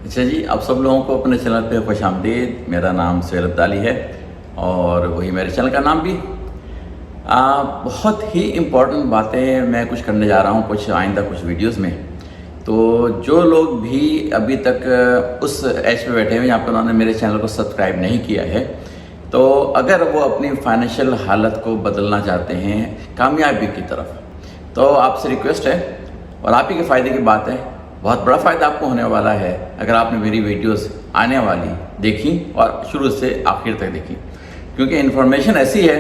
अच्छा जी, आप सब लोगों को अपने चैनल पे खुशामदीद। मेरा नाम सुहेल अब्दाली है और वही मेरे चैनल का नाम भी। बहुत ही इम्पोर्टेंट बातें मैं कुछ करने जा रहा हूँ कुछ आइंदा कुछ वीडियोस में। तो जो लोग भी अभी तक उस एज पे बैठे हैं जहाँ पर उन्होंने मेरे चैनल को सब्सक्राइब नहीं किया है, तो अगर वो अपनी फाइनेंशियल हालत को बदलना चाहते हैं कामयाबी की तरफ, तो आपसे रिक्वेस्ट है और आप ही के फ़ायदे की बात है। बहुत बड़ा फ़ायदा आपको होने वाला है अगर आपने मेरी वीडियोस आने वाली देखी और शुरू से आखिर तक देखी, क्योंकि इन्फॉर्मेशन ऐसी है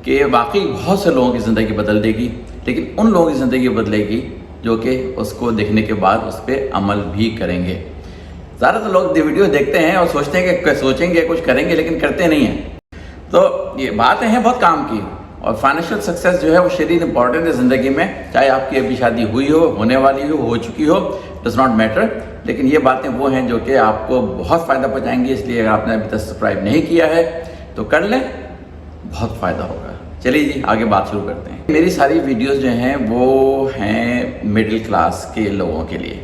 कि वाकई बहुत से लोगों की ज़िंदगी बदल देगी, लेकिन उन लोगों की ज़िंदगी बदलेगी जो कि उसको देखने के बाद उस पर अमल भी करेंगे। ज़्यादातर लोग वीडियो देखते हैं और सोचते हैं कि सोचेंगे कुछ करेंगे, लेकिन करते नहीं हैं। तो ये बातें हैं बहुत काम की। और फाइनेंशियल सक्सेस जो है वो शरीर इंपॉर्टेंट है ज़िंदगी में, चाहे आपकी अभी शादी हुई हो, होने वाली हो चुकी हो, डज नॉट मैटर। लेकिन ये बातें वो हैं जो कि आपको बहुत फ़ायदा पहुँचाएंगी। इसलिए अगर आपने अभी तक सब्सक्राइब नहीं किया है तो कर लें, बहुत फ़ायदा होगा। चलिए जी, आगे बात शुरू करते हैं। मेरी सारी वीडियोस जो हैं वो हैं मिडिल क्लास के लोगों के लिए।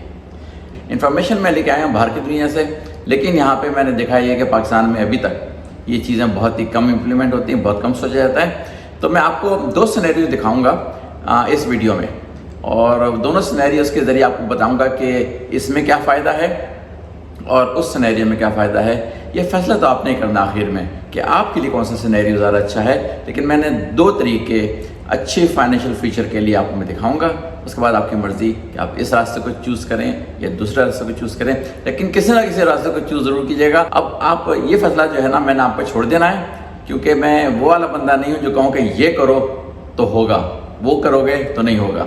इन्फॉर्मेशन मैं लेके आया हूँ बाहर की दुनिया से, लेकिन यहाँ पे मैंने देखा है कि पाकिस्तान में अभी तक ये चीज़ें बहुत ही कम इम्प्लीमेंट होती हैं, बहुत कम सोचा जाता है। तो मैं आपको दो सिनेरियो दिखाऊंगा इस वीडियो में, और दोनों सिनेरियोस के ज़रिए आपको बताऊंगा कि इसमें क्या फ़ायदा है और उस सिनेरियो में क्या फ़ायदा है। ये फैसला तो आपने करना आखिर में कि आपके लिए कौन सा सिनेरियो ज़्यादा अच्छा है, लेकिन मैंने दो तरीके अच्छे फाइनेंशियल फ्यूचर के लिए आपको मैं दिखाऊंगा। उसके बाद आपकी मर्ज़ी कि आप इस रास्ते को चूज़ करें या दूसरे रास्ते को चूज़ करें, लेकिन किसी ना किसी रास्ते को चूज़ ज़रूर कीजिएगा। अब आप ये फैसला जो है ना, मैंने आप पर छोड़ देना है, क्योंकि मैं वो वाला बंदा नहीं हूँ जो कहूँ कि ये करो तो होगा, वो करोगे तो नहीं होगा।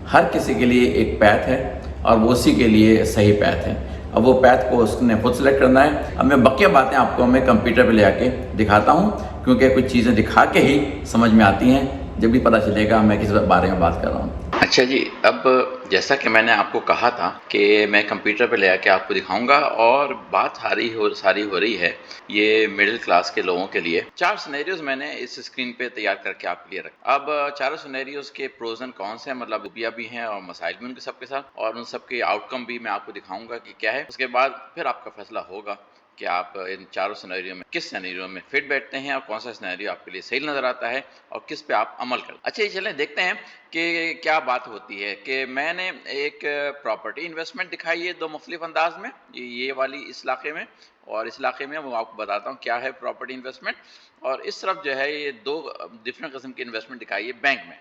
हर किसी के लिए एक पैथ है और वो उसी के लिए सही पैथ है। अब वो पैथ को उसने खुद सेलेक्ट करना है। अब मैं बकिया बातें आपको मैं कंप्यूटर पे ले आके दिखाता हूँ, क्योंकि कुछ चीज़ें दिखा के ही समझ में आती हैं, जब भी पता चलेगा मैं किस बारे में बात कर रहा हूँ। अच्छा जी, अब जैसा कि मैंने आपको कहा था कि मैं कंप्यूटर पे ले आके आपको दिखाऊंगा, और बात सारी हो रही है ये मिडिल क्लास के लोगों के लिए। चार सिनेरियोज मैंने इस स्क्रीन पे तैयार करके आपके लिए रखा। अब चारों सिनेरियोज के प्रोज एंड कॉन्स हैं, मतलब खूबियां भी हैं और मसाइल भी उनके सबके साथ, और उन सबके आउटकम भी मैं आपको दिखाऊंगा कि क्या है। उसके बाद फिर आपका फैसला होगा कि आप इन चारों सिनेरियो में किस सिनेरियो में फिट बैठते हैं और कौन सा सिनेरियो आपके लिए सही नज़र आता है और किस पे आप अमल करते हैं। अच्छा, ये चलें देखते हैं कि क्या बात होती है। कि मैंने एक प्रॉपर्टी इन्वेस्टमेंट दिखाई है दो मुख्तलिफ अंदाज में, ये वाली इस इलाके में, और इस इलाके में वो आपको बताता हूँ क्या है प्रॉपर्टी इन्वेस्टमेंट। और इस तरफ जो है ये दो डिफरेंट किस्म की इन्वेस्टमेंट दिखाई है बैंक में।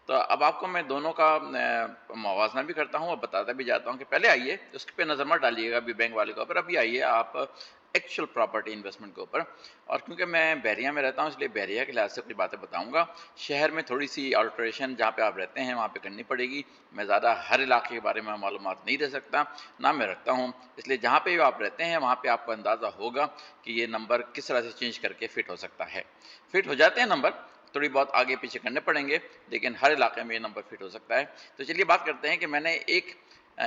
तो अब आपको मैं दोनों का मवाजना भी करता हूँ और बताता भी जाता हूँ कि पहले आइए उसके पे नज़र मत डालिएगा अभी बैंक वाले के ऊपर, अभी आइए आप एक्चुअल प्रॉपर्टी इन्वेस्टमेंट के ऊपर। और क्योंकि मैं बहरिया में रहता हूँ इसलिए बहरिया के लिहाज से कुछ बातें बताऊँगा। शहर में थोड़ी सी अल्ट्रेशन जहाँ पे आप रहते हैं वहाँ पे करनी पड़ेगी। मैं ज़्यादा हर इलाके के बारे में मालूमात नहीं दे सकता, ना मैं रखता हूँ, इसलिए जहाँ पे आप रहते हैं वहाँ पे आपको अंदाज़ा होगा कि ये नंबर किस तरह से चेंज करके फिट हो सकता है। फिट हो जाते हैं नंबर, थोड़ी बहुत आगे पीछे करने पड़ेंगे, लेकिन हर इलाके में ये नंबर फिट हो सकता है। तो चलिए बात करते हैं कि मैंने एक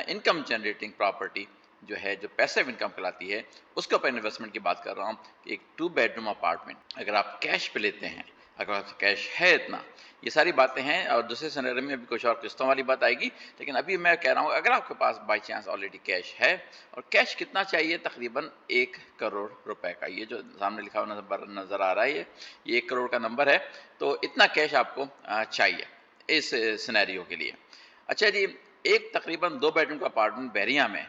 इनकम जनरेटिंग प्रॉपर्टी जो है, जो पैसिव इनकम कहलाती है, उसके ऊपर इन्वेस्टमेंट की बात कर रहा हूँ। एक 2 बेडरूम अपार्टमेंट अगर आप कैश पे लेते हैं, अगर आपके कैश है इतना, ये सारी बातें हैं। और दूसरे सिनेरियो में भी कुछ और किस्तों वाली बात आएगी, लेकिन अभी मैं कह रहा हूँ अगर आपके पास बाई चांस ऑलरेडी कैश है। और कैश कितना चाहिए? तकरीबन 1 करोड़ रुपए का। ये जो सामने लिखा हुआ नज़र आ रहा है, ये 1 करोड़ का नंबर है। तो इतना कैश आपको चाहिए इस सिनेरियो के लिए। अच्छा जी, एक तकरीबन 2 बेडरूम का अपार्टमेंट बहरिया में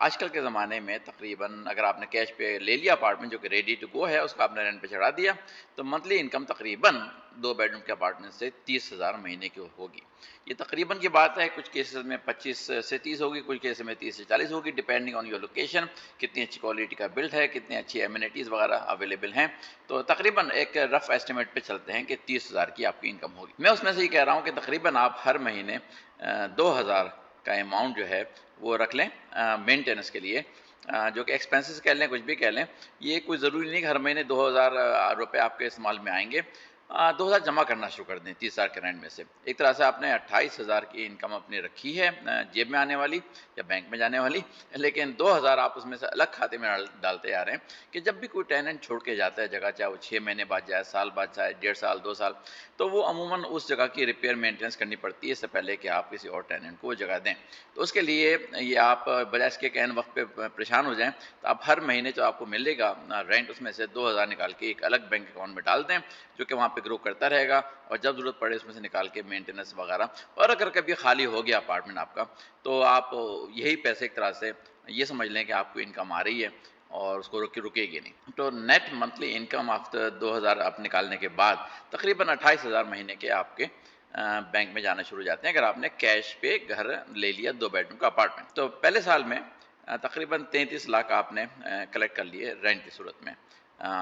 आजकल के ज़माने में तकरीबन अगर आपने कैश पे ले लिया अपार्टमेंट जो कि रेडी टू गो है, उसको आपने रेंट पे चढ़ा दिया, तो मंथली इनकम तकरीबन 2 बेडरूम के अपार्टमेंट से 30,000 महीने की होगी। ये तकरीबन की बात है, कुछ केसेस में 25 से 30 होगी, कुछ केसेस में 30 से 40 होगी, डिपेंडिंग ऑन योर लोकेशन, कितनी अच्छी क्वालिटी का बिल्ड है, कितनी अच्छी एमिनिटीज़ वगैरह अवेलेबल हैं। तो तकरीबन एक रफ एस्टिमेट पे चलते हैं कि 30,000 की आपकी इनकम होगी। मैं उसमें से ये कह रहा हूँ कि तकरीबन आप हर महीने 2,000 का अमाउंट जो है वो रख लें मेंटेनेंस के लिए, जो कि एक्सपेंसेस कह लें, कुछ भी कह लें। ये कोई ज़रूरी नहीं कि हर महीने 2,000 रुपये आपके इस्तेमाल में आएंगे। 2000 जमा करना शुरू कर दें 30,000 के रेंट में से। एक तरह से आपने 28,000 की इनकम अपनी रखी है जेब में आने वाली या बैंक में जाने वाली, लेकिन 2000 आप उसमें से अलग खाते में डालते जा रहे हैं कि जब भी कोई टेनेंट छोड़ के जाता है जगह, चाहे वो 6 महीने बाद जाए, साल बाद जाए, 1.5 साल, 2 साल, तो वो अमूमन उस जगह की रिपेयर मेंटेनेंस करनी पड़ती है इससे पहले कि आप किसी और टेनेंट को वो जगह दें। तो उसके लिए ये आप बजाय इसके कि ऐन वक़्त पे परेशान हो जाएँ, तो आप हर महीने जो आपको मिलेगा रेंट, उसमें से 2000 निकाल के एक अलग बैंक अकाउंट में डाल दें, जो कि वहाँ पे ग्रो करता रहेगा और जब ज़रूरत पड़े उसमें से निकाल के मेंटेनेंस वगैरह। और अगर कभी खाली हो गया अपार्टमेंट आपका, तो आप यही पैसे एक तरह से ये समझ लें कि आपको इनकम आ रही है और उसको रुकेगी नहीं। तो नेट मंथली इनकम आफ्टर 2000 आप निकालने के बाद तकरीबन 28,000 महीने के आपके बैंक में जाना शुरू हो जाते हैं, अगर आपने कैश पे घर ले लिया 2 बेडरूम का अपार्टमेंट। तो पहले साल में तकरीबन 33 लाख आपने कलेक्ट कर लिए रेंट की सूरत में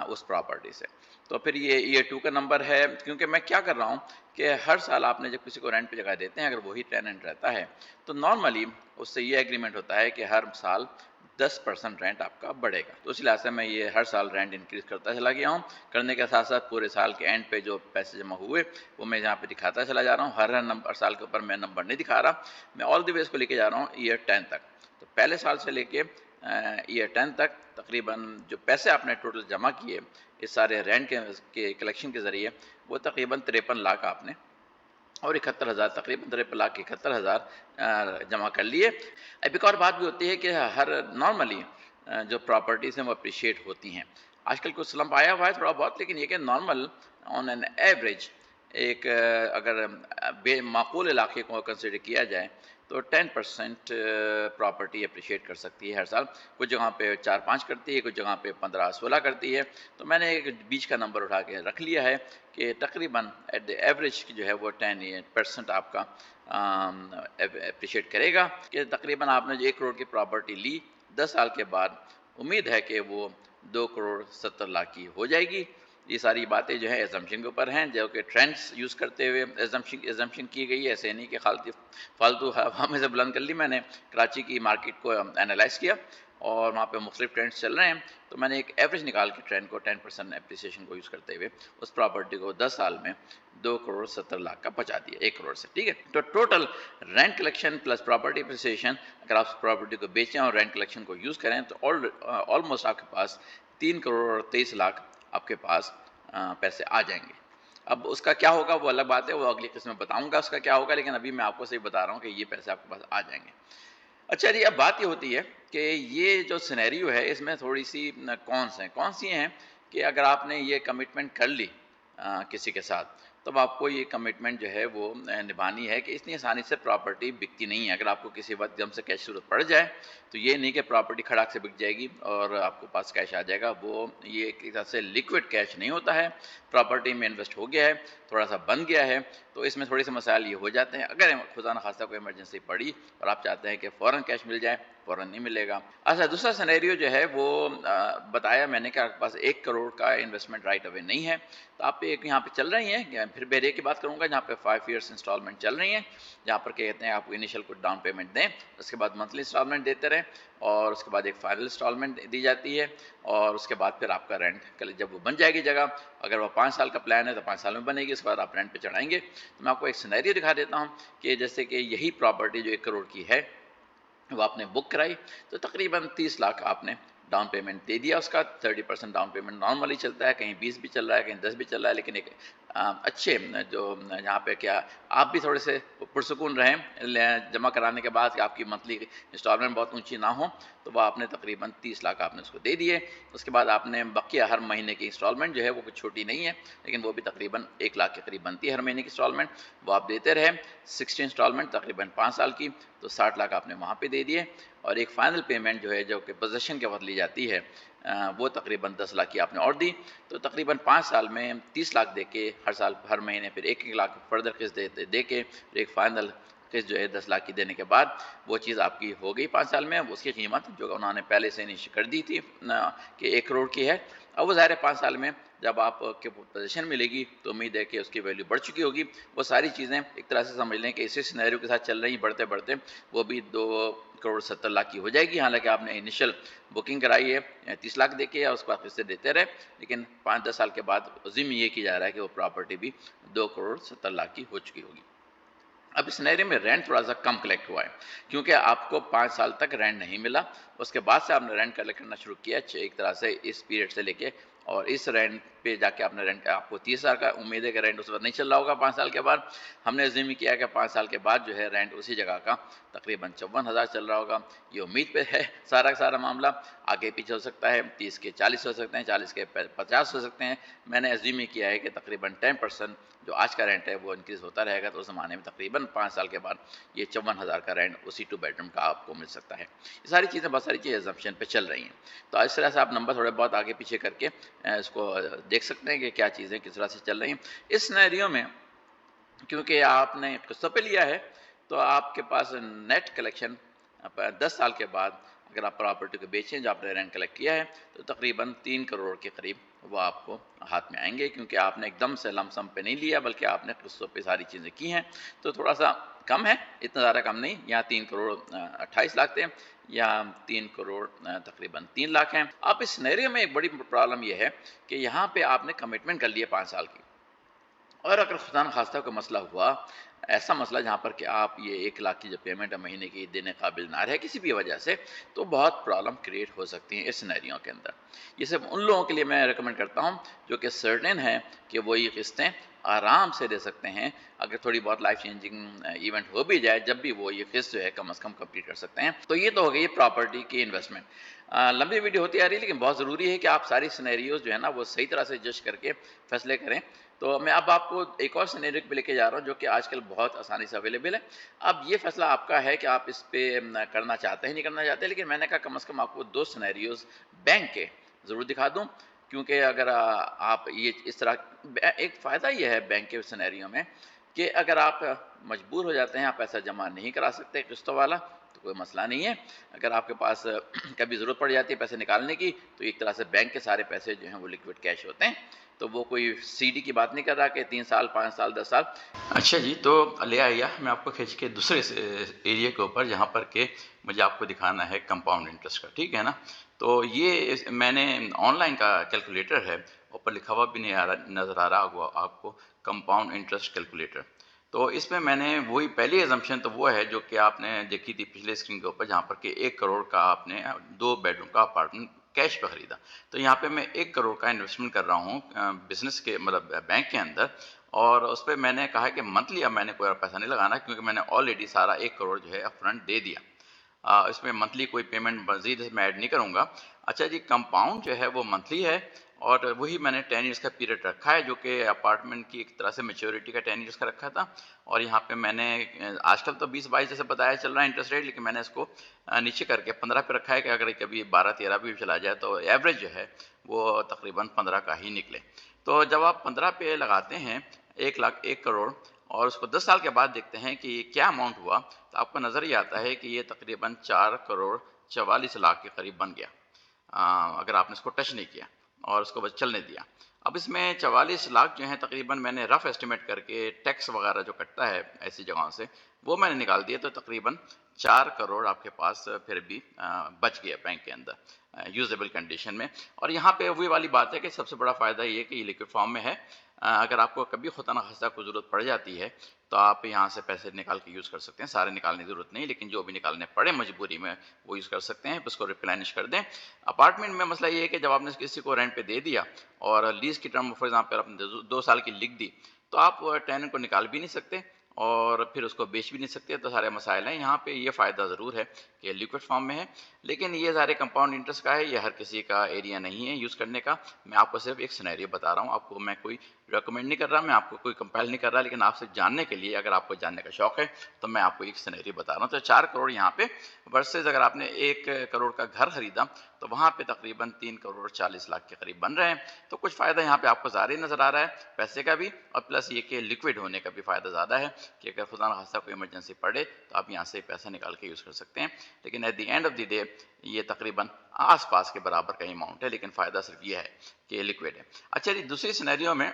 उस प्रॉपर्टी से। तो फिर ये ईयर 2 का नंबर है, क्योंकि मैं क्या कर रहा हूँ कि हर साल आपने जब किसी को रेंट पे जगह देते हैं, अगर वही टेनेंट रहता है, तो नॉर्मली उससे ये एग्रीमेंट होता है कि हर साल 10% रेंट आपका बढ़ेगा। तो इस लिहाज से मैं ये हर साल रेंट इंक्रीज़ करता चला गया हूँ। करने के साथ-साथ पूरे साल के एंड पे जो पैसे जमा हुए, वो मैं यहाँ पे दिखाता चला जा रहा हूँ। हर नंबर साल के ऊपर मैं नंबर नहीं दिखा रहा, मैं ऑल द वे इसको लेके जा रहा हूँ ईयर 10 तक। तो पहले साल से लेके ईयर 10 तक तकरीबन जो पैसे आपने टोटल जमा किए इस सारे रेंट के कलेक्शन के ज़रिए, वो तकरीबन 53 लाख आपने और 71,000 तकरीबन 53 लाख 71,000 जमा कर लिए। अब एक और बात भी होती है कि हर नॉर्मली जो प्रॉपर्टीज़ हैं वो अप्रिशिएट होती हैं। आजकल कुछ स्लम्प आया हुआ है थोड़ा बहुत, लेकिन ये कि नॉर्मल ऑन एन एवरेज एक अगर बेमाकूल इलाके को कंसिडर किया जाए, तो 10% प्रॉपर्टी एप्रिशिएट कर सकती है हर साल। कुछ जगह पे 4-5 करती है, कुछ जगह पे 15-16 करती है। तो मैंने एक बीच का नंबर उठा के रख लिया है कि तकरीबन एट द एवरेज जो है वो 10% आपका एप्रिशिएट करेगा, कि तकरीबन आपने जो 1 करोड़ की प्रॉपर्टी ली, 10 साल के बाद उम्मीद है कि वो 2 करोड़ 70 लाख की हो जाएगी। ये सारी बातें जो है एजम्पशन के ऊपर हैं, जो कि ट्रेंड्स यूज़ करते हुए एजम्पशन की गई है। ऐसे नहीं कि फालतू हवा में से बुलंद कर ली। मैंने कराची की मार्केट को एनालाइज़ किया और वहाँ पे मुख्तलिफ ट्रेंड्स चल रहे हैं, तो मैंने एक एवरेज निकाल के ट्रेंड को 10% एप्रिसिएशन को यूज़ करते हुए उस प्रॉपर्टी को 10 साल में 2 करोड़ 70 लाख का पहुँचा दिया 1 करोड़ से, ठीक है। तो total rent collection plus property appreciation, अगर आप प्रॉपर्टी को बेचें और रेंट कलेक्शन को यूज़ करें, तो ऑलमोस्ट आपके पास 3 करोड़ और 23 लाख आपके पास पैसे आ जाएंगे। अब उसका क्या होगा वो अलग बात है, वो अगली किस्त में बताऊंगा उसका क्या होगा, लेकिन अभी मैं आपको सिर्फ बता रहा हूँ कि ये पैसे आपके पास आ जाएंगे। अच्छा जी, अब बात ये होती है कि ये जो सिनेरियो है इसमें थोड़ी सी कौन सी हैं कि अगर आपने ये कमिटमेंट कर ली किसी के साथ, तब आपको ये कमिटमेंट जो है वो निभानी है कि इतनी आसानी से प्रॉपर्टी बिकती नहीं है। अगर आपको किसी वक्त एकदम से कैश ज़रूरत पड़ जाए, तो ये नहीं कि प्रॉपर्टी खड़ाक से बिक जाएगी और आपको पास कैश आ जाएगा। वो ये एक तरह से लिक्विड कैश नहीं होता है। प्रॉपर्टी में इन्वेस्ट हो गया है, थोड़ा सा बन गया है, तो इसमें थोड़े से मसाइल ये हो जाते हैं। अगर खुदा न खास्ता कोई इमरजेंसी पड़ी और आप चाहते हैं कि फ़ौरन कैश मिल जाए, फ़ौरन नहीं मिलेगा। अच्छा, दूसरा सिनेरियो जो है वो बताया मैंने कि आपके पास 1 करोड़ का इन्वेस्टमेंट राइट अवे नहीं है, तो आप एक यहाँ पे चल रही हैं, फिर बेरे की बात करूँगा, जहाँ पे 5 ईयर्स इंस्टॉलमेंट चल रही हैं, जहाँ पर क्या कहते हैं आपको इनिशियल कुछ डाउन पेमेंट दें, उसके बाद मंथली इंस्टॉलमेंट देते रहें और उसके बाद एक फाइनल इंस्टॉलमेंट दी जाती है और उसके बाद फिर आपका रेंट कल जब वो बन जाएगी जगह, अगर वो 5 साल का प्लान है तो 5 साल में बनेगी, उसके बाद आप रेंट पे चढ़ाएँगे। तो मैं आपको एक सिनेरियो दिखा देता हूँ कि जैसे कि यही प्रॉपर्टी जो 1 करोड़ की है, वो आपने बुक कराई, तो तकरीबन 30 लाख आपने डाउन पेमेंट दे दिया उसका। 30% डाउन पेमेंट नॉर्मली चलता है, कहीं 20 भी चल रहा है, कहीं 10 भी चल रहा है, लेकिन एक अच्छे जो जहाँ पे क्या आप भी थोड़े से पुरसुकून रहें जमा कराने के बाद कि आपकी मंथली इंस्टॉलमेंट बहुत ऊंची ना हो, तो वह आपने तकरीबन 30 लाख आपने उसको दे दिए। उसके बाद आपने बकिया हर महीने की इंस्टॉलमेंट जो है वो कुछ छोटी नहीं है, लेकिन वो भी तकरीबन 1 लाख के करीब बनती है हर महीने की इंस्टॉलमेंट, वो आप देते रहे। 60 इंस्टॉलमेंट तकरीबन 5 साल की, तो 60 लाख आपने वहाँ पे दे दिए और एक फ़ाइनल पेमेंट जो है जो कि पोज़ीशन के वक़्त ली जाती है वो तकरीबन 10 लाख की आपने और दी। तो तकरीबन 5 साल में 30 लाख दे के हर साल हर महीने फिर 1-1 लाख फर्दर किस्त दे के फिर एक फ़ाइनल किस्त जो है 10 लाख की देने के बाद वो चीज़ आपकी हो गई 5 साल में। उसकी कीमत जो उन्होंने पहले से निश्चित कर दी थी कि 1 करोड़ की है, अब वो ज़ाहिर है 5 साल में जब आपके पोजीशन मिलेगी तो उम्मीद है कि उसकी वैल्यू बढ़ चुकी होगी। वो सारी चीज़ें एक तरह से समझ लें कि इसी सिनेरियो के साथ चल रही बढ़ते-बढ़ते वो भी 2 करोड़ 70 लाख की हो जाएगी। हालाँकि आपने इनिशियल बुकिंग कराई है 30 लाख देके या उसके बाद किस्तें देते रहे, लेकिन 5-10 साल के बाद अज़्यूम ये किया जा रहा है कि वो प्रॉपर्टी भी 2 करोड़ 70 लाख की हो चुकी होगी। अब इस सिनेरियो में रेंट थोड़ा-सा कम कलेक्ट हुआ है, क्योंकि आपको 5 साल तक रेंट नहीं मिला, उसके बाद से आपने रेंट कलेक्ट करना शुरू किया एक तरह से इस पीरियड से लेके, और इस रेंट पे जाके आपने रेंट आपको 30,000 का उम्मीद है कि रेंट उस वक़्त नहीं चल रहा होगा 5 साल के बाद। हमने अज़्यूम किया कि 5 साल के बाद जो है रेंट उसी जगह का तकरीबन 54,000 चल रहा होगा। ये उम्मीद पे है सारा का सारा मामला, आगे-पीछे हो सकता है, 30 के 40 हो सकते हैं, 40 के 50 हो सकते हैं। मैंने अज़्यूम किया है कि तकरीबन 10% जो आज का रेंट है वो इंक्रीज़ होता रहेगा, तो उस ज़माने में तकरीबन 5 साल के बाद ये 54,000 का रेंट उसी 2 बेडरूम का आपको मिल सकता है। ये सारी चीज़ें, बहुत सारी चीज़ें असम्पशन पे चल रही हैं। तो इस तरह से आप नंबर थोड़े बहुत आगे पीछे करके इसको देख सकते हैं कि क्या चीज़ें किस तरह से चल रही हैं। इस सिनेरियो में क्योंकि आपने किस्तों पे लिया है, तो आपके पास नेट कलेक्शन 10 साल के बाद अगर आप प्रॉपर्टी को बेचें जो आपने रेंट कलेक्ट किया है, तो तकरीबन 3 करोड़ के करीब वो आपको हाथ में आएँगे, क्योंकि आपने एकदम से लमसम पे नहीं लिया, बल्कि आपने किस्तों पे सारी चीज़ें की हैं। तो थोड़ा-सा कम है, इतना ज़्यादा कम नहीं। यहाँ 3 करोड़ 28 लाख थे, यहाँ 3 करोड़ तकरीबन 3 लाख हैं। अब इस सिनेरियो में एक बड़ी प्रॉब्लम ये है कि यहाँ पे आपने कमिटमेंट कर ली है 5 साल की, और अगर खुदा न खास्ता कोई मसला हुआ, ऐसा मसला जहाँ पर कि आप ये 1 लाख की जो पेमेंट है महीने की देने काबिल ना रहे किसी भी वजह से, तो बहुत प्रॉब्लम क्रिएट हो सकती है इस सिनेरियो के अंदर। ये सिर्फ उन लोगों के लिए मैं रिकमेंड करता हूँ जो कि सर्टेन है कि वो ये किस्तें आराम से दे सकते हैं। अगर थोड़ी बहुत लाइफ चेंजिंग इवेंट हो भी जाए, जब भी वो ये किस्त जो है कम से कम कंप्लीट कर सकते हैं। तो ये तो हो गई प्रॉपर्टी की इन्वेस्टमेंट। लंबी वीडियो होती आ रही है, लेकिन बहुत ज़रूरी है कि आप सारी सिनेरियोज़ जो है ना वो सही तरह से जज करके फैसले करें। तो मैं अब आपको एक और सिनेरियो पे लेके जा रहा हूँ जो कि आजकल बहुत आसानी से अवेलेबल है। अब ये फैसला आपका है कि आप इस पे करना चाहते हैं, नहीं करना चाहते, लेकिन मैंने कहा कम से कम आपको 2 सिनेरियोज़ बैंक के ज़रूर दिखा दूँ, क्योंकि अगर आप ये इस तरह एक फ़ायदा ये है बैंक के सिनेरियो में कि अगर आप मजबूर हो जाते हैं, आप पैसा जमा नहीं करा सकते किस्तों वाला, तो कोई मसला नहीं है। अगर आपके पास कभी ज़रूरत पड़ जाती है पैसे निकालने की, तो एक तरह से बैंक के सारे पैसे जो हैं वो लिक्विड कैश होते हैं। तो वो कोई सीडी की बात नहीं कर रहा कि 3 साल, 5 साल, 10 साल। अच्छा जी, तो ले आइए मैं आपको खींच के दूसरे एरिया के ऊपर, जहाँ पर के मुझे आपको दिखाना है कंपाउंड इंटरेस्ट का, ठीक है ना? तो ये मैंने ऑनलाइन का कैलकुलेटर है, ऊपर लिखा हुआ भी नहीं आ रहा, नज़र आ रहा होगा आपको, कंपाउंड इंटरेस्ट कैलकुलेटर। तो इसमें मैंने वही पहली अजम्पशन तो वो है जो कि आपने देखी थी पिछले स्क्रीन के ऊपर, जहाँ पर कि 1 करोड़ का आपने 2 बेडरूम का अपार्टमेंट कैश पे खरीदा। तो यहाँ पे मैं 1 करोड़ का इन्वेस्टमेंट कर रहा हूँ बिज़नेस के मतलब बैंक के अंदर, और उस पे मैंने कहा है कि मंथली अब मैंने कोई और पैसा नहीं लगाना, क्योंकि मैंने ऑलरेडी सारा 1 करोड़ जो है अपफ्रंट दे दिया। इसमें मंथली कोई पेमेंट मज़ीद मैं ऐड नहीं करूँगा। अच्छा जी, कंपाउंड जो है वो मंथली है, और वही मैंने 10 ईयर्स का पीरियड रखा है, जो कि अपार्टमेंट की एक तरह से मैच्योरिटी का 10 ईयर्स का रखा था। और यहाँ पे मैंने आजकल तो 20-22 जैसे बताया चल रहा है इंटरेस्ट रेट, लेकिन मैंने इसको नीचे करके 15 पे रखा है कि अगर कभी 12-13 भी चला जाए तो एवरेज जो है वो तकरीबन 15 का ही निकले। तो जब आप 15 पे लगाते हैं 1 लाख 1 करोड़, और उसको 10 साल के बाद देखते हैं कि ये क्या अमाउंट हुआ, तो आपको नज़र ये आता है कि ये तकरीबन 4 करोड़ 44 लाख के करीब बन गया, अगर आपने इसको टच नहीं किया और उसको बस चलने दिया। अब इसमें 44 लाख जो हैं तकरीबन, मैंने रफ़ एस्टिमेट करके टैक्स वगैरह जो कटता है ऐसी जगहों से, वो मैंने निकाल दिया, तो तकरीबन 4 करोड़ आपके पास फिर भी बच गया बैंक के अंदर यूजेबल कंडीशन में। और यहाँ पे वही वाली बात है कि सबसे बड़ा फ़ायदा ये है कि ये लिक्विड फॉर्म में है। अगर आपको कभी खुदा न खास्ता को ज़रूरत पड़ जाती है, तो आप यहाँ से पैसे निकाल के यूज़ कर सकते हैं। सारे निकालने की ज़रूरत नहीं, लेकिन जो भी निकालने पड़े मजबूरी में वो यूज़ कर सकते हैं, उसको रिप्लेनिश कर दें। अपार्टमेंट में मसला ये है कि जब आपने किसी को रेंट पे दे दिया और लीज़ की टर्म फॉर एग्ज़ाम्पल आपने 2 साल की लिख दी, तो आप टेनेंट को निकाल भी नहीं सकते और फिर उसको बेच भी नहीं सकते। तो सारे मसाइल हैं। यहाँ पे ये फ़ायदा ज़रूर है कि लिक्विड फॉर्म में है, लेकिन ये सारे कंपाउंड इंटरेस्ट का है, ये हर किसी का एरिया नहीं है यूज़ करने का। मैं आपको सिर्फ एक सिनेरियो बता रहा हूँ, आपको मैं कोई रिकमेंड नहीं कर रहा, मैं आपको कोई कंपेल नहीं कर रहा, लेकिन आपसे जानने के लिए, अगर आपको जानने का शौक़ है, तो मैं आपको एक सिनेरियो बता रहा हूँ। तो 4 करोड़ यहाँ पे वर्सेस अगर आपने 1 करोड़ का घर खरीदा, तो वहाँ पे तकरीबन 3 करोड़ 40 लाख के करीब बन रहे हैं। तो कुछ फ़ायदा यहाँ पे आपको ज़्यादा ही नज़र आ रहा है, पैसे का भी, और प्लस ये कि लिक्विड होने का भी फ़ायदा ज़्यादा है कि अगर खुदा न खास्ता कोई इमरजेंसी पड़े, तो आप यहाँ से पैसा निकाल के यूज़ कर सकते हैं। लेकिन at the end of the day ये तकरीबन आस-पास के बराबर का ही अमाउंट है, लेकिन फ़ायदा सिर्फ ये है कि लिक्विड है। अच्छा जी, दूसरी सिनेरियो में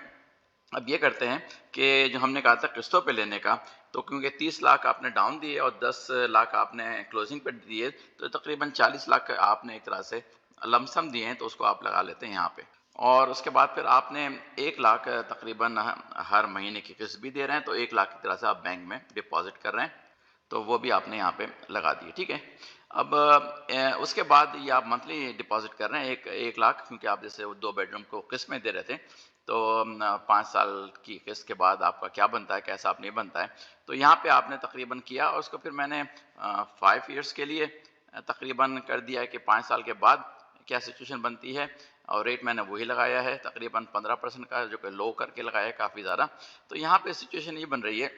अब ये करते हैं कि जो हमने कहा था किस्तों पे लेने का, तो क्योंकि 30 लाख आपने डाउन दिए और 10 लाख आपने क्लोजिंग पे दिए, तो तकरीबन 40 लाख आपने एक तरह से लमसम दिए हैं, तो उसको आप लगा लेते हैं यहाँ पे। और उसके बाद फिर आपने 1 लाख तकरीबन हर महीने की किस्त भी दे रहे हैं, तो 1 लाख की तरह से आप बैंक में डिपॉज़िट कर रहे हैं, तो वो भी आपने यहाँ पे लगा दिए, ठीक है। अब उसके बाद ये आप मंथली डिपॉज़िट कर रहे हैं 1 लाख, क्योंकि आप जैसे वो 2 बेडरूम को किस्त में दे रहे थे, तो 5 साल की किस्त के बाद आपका क्या बनता है, कैसा आप नहीं बनता है। तो यहाँ पे आपने तकरीबन किया और उसको फिर मैंने 5 इयर्स के लिए तकरीबन कर दिया है कि 5 साल के बाद क्या सिचुएशन बनती है, और रेट मैंने वही लगाया है तकरीबन 15% का, जो कि लो करके लगाया है काफ़ी ज़्यादा। तो यहाँ पे सिचुएशन ये बन रही है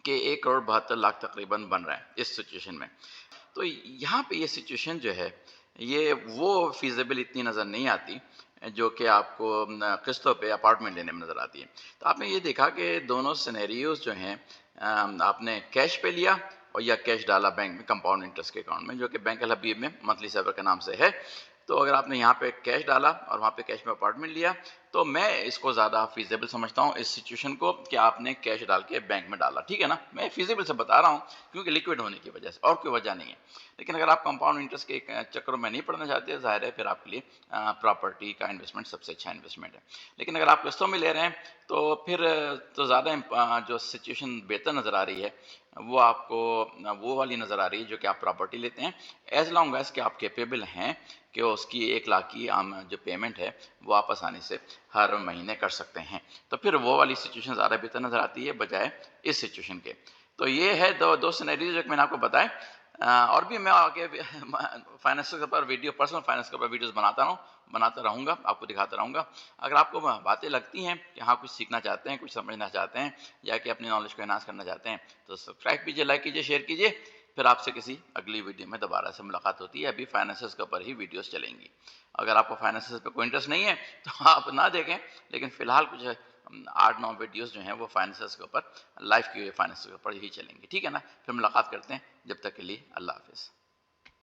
कि 1 करोड़ 72 लाख तकरीबन बन रहा है इस सिचुएशन में। तो यहाँ पे ये सिचुएशन जो है, ये वो फ़ीज़िबल इतनी नज़र नहीं आती, जो कि आपको किस्तों पे अपार्टमेंट लेने में नज़र आती है। तो आपने ये देखा कि दोनों सिनेरियोज़ जो हैं, आपने कैश पे लिया और या कैश डाला बैंक में कंपाउंड इंटरेस्ट के अकाउंट में, जो कि बैंक अल हबीब में मंथली सेवर के नाम से है। तो अगर आपने यहाँ पे कैश डाला और वहाँ पे कैश में अपार्टमेंट लिया, तो मैं इसको ज़्यादा फ़ीज़िबल समझता हूँ इस सिचुएशन को, कि आपने कैश डाल के बैंक में डाला, ठीक है ना? मैं फ़ीज़िबल से बता रहा हूँ, क्योंकि लिक्विड होने की वजह से, और कोई वजह नहीं है। लेकिन अगर आप कंपाउंड इंटरेस्ट के चक्करों में नहीं पड़ना चाहते, ज़ाहिर है फिर आपके लिए प्रॉपर्टी का इन्वेस्टमेंट सबसे अच्छा इन्वेस्टमेंट है। लेकिन अगर आप किस्तों में ले रहे हैं, तो फिर तो ज़्यादा जो सिचुएशन बेहतर नज़र आ रही है, वो आपको वो वाली नज़र आ रही है जो कि आप प्रॉपर्टी लेते हैं, एज़ लॉन्ग एज़ कि आप कैपेबल हैं कि उसकी 1 लाख की जो पेमेंट है, वो आप आसानी से हर महीने कर सकते हैं। तो फिर वो वाली सिचुएशन ज़्यादा बेहतर नज़र आती है बजाय इस सिचुएशन के। तो ये है दो सिनेरियो जो कि मैंने आपको बताए। और भी मैं आगे फाइनेंस के ऊपर वीडियो, पर्सनल फाइनेंस के ऊपर वीडियोस बनाता रहूँगा, आपको दिखाता रहूँगा। अगर आपको बातें लगती हैं कि हाँ, कुछ सीखना चाहते हैं, कुछ समझना चाहते हैं, या कि अपनी नॉलेज को एनहांस करना चाहते हैं, तो सब्सक्राइब कीजिए, लाइक कीजिए, शेयर कीजिए। फिर आपसे किसी अगली वीडियो में दोबारा से मुलाकात होती है। अभी फाइनेंसेस के ऊपर ही वीडियोस चलेंगी। अगर आपको फाइनेंसेस पे कोई इंटरेस्ट नहीं है, तो आप ना देखें, लेकिन फ़िलहाल कुछ 8-9 वीडियोस जो हैं वो फाइनेंसेस के ऊपर, लाइफ की फाइनेंस के ऊपर ही चलेंगी, ठीक है ना? फिर मुलाकात करते हैं, जब तक के लिए अल्लाह हाफ़िज़।